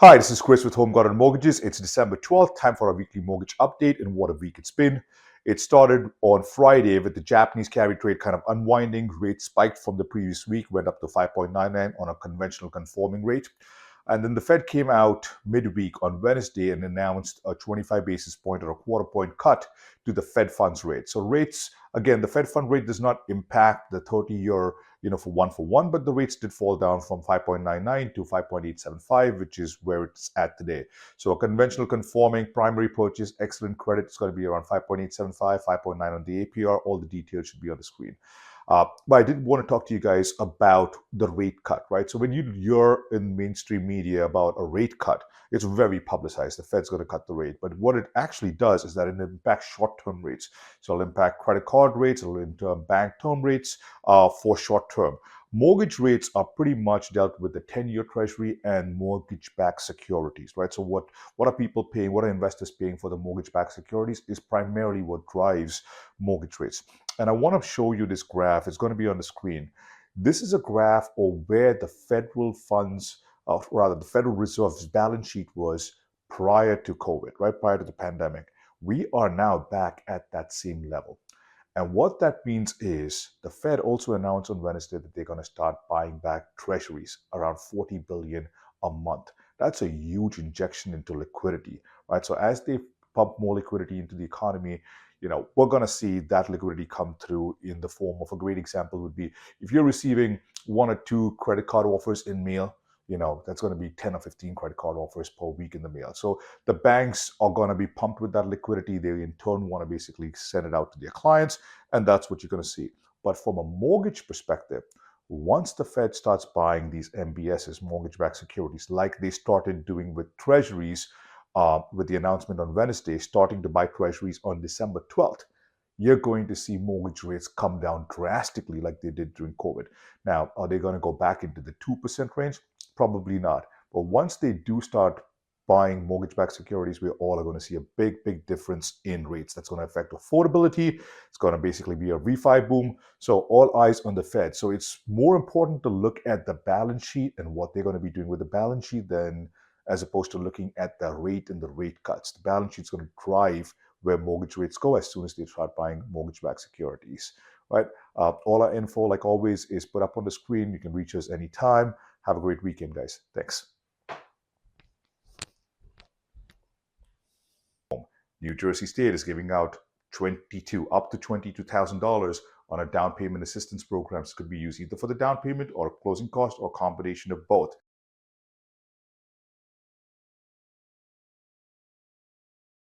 Hi, this is Chris with HomeGotOwned Mortgages. It's December 12th, time for our weekly mortgage update, and what a week it's been. It started on Friday with the Japanese carry trade kind of unwinding. Rates spiked from the previous week, went up to 5.99 on a conventional conforming rate. And then the Fed came out midweek on Wednesday and announced a 25 basis point or a quarter point cut to the Fed funds rate. So rates, again, the Fed fund rate does not impact the 30-year, for one, but the rates did fall down from 5.99 to 5.875, which is where it's at today. So a conventional conforming primary purchase, excellent credit, is going to be around 5.875, 5.9 on the APR. All the details should be on the screen. But I did want to talk to you guys about the rate cut, right? So when you hear in mainstream media about a rate cut, it's very publicized. The Fed's going to cut the rate. But what it actually does is that it impacts short-term rates. So it'll impact credit card rates, it'll impact bank term rates for short-term. Mortgage rates are pretty much dealt with the 10-year treasury and mortgage-backed securities, right? So what are people paying, what are investors paying for the mortgage-backed securities is primarily what drives mortgage rates. And I want to show you this graph. It's going to be on the screen. This is a graph of where the federal funds, rather the Federal Reserve's balance sheet was prior to COVID, right? Prior to the pandemic. We are now back at that same level. And what that means is the Fed also announced on Wednesday that they're going to start buying back treasuries around 40 billion a month. That's a huge injection into liquidity, right? So as they pump more liquidity into the economy, we're going to see that liquidity come through in the form of, a great example would be if you're receiving 1 or 2 credit card offers in mail, that's going to be 10 or 15 credit card offers per week in the mail. So the banks are going to be pumped with that liquidity. They in turn want to basically send it out to their clients, and that's what you're going to see. But from a mortgage perspective, once the Fed starts buying these MBSs, mortgage-backed securities, like they started doing with treasuries, with the announcement on Wednesday, starting to buy treasuries on December 12th, you're going to see mortgage rates come down drastically like they did during COVID. Now, are they going to go back into the 2% range? Probably not. But once they do start buying mortgage-backed securities, we all are going to see a big, big difference in rates. That's going to affect affordability. It's going to basically be a refi boom. So all eyes on the Fed. So it's more important to look at the balance sheet and what they're going to be doing with the balance sheet than as opposed to looking at the rate and the rate cuts. The balance sheet is going to drive where mortgage rates go as soon as they start buying mortgage-backed securities, right? All our info, like always, is put up on the screen. You can reach us anytime. Have a great weekend, guys. Thanks. New Jersey State is giving out up to $22,000 on a down payment assistance program. This could be used either for the down payment or closing cost or combination of both.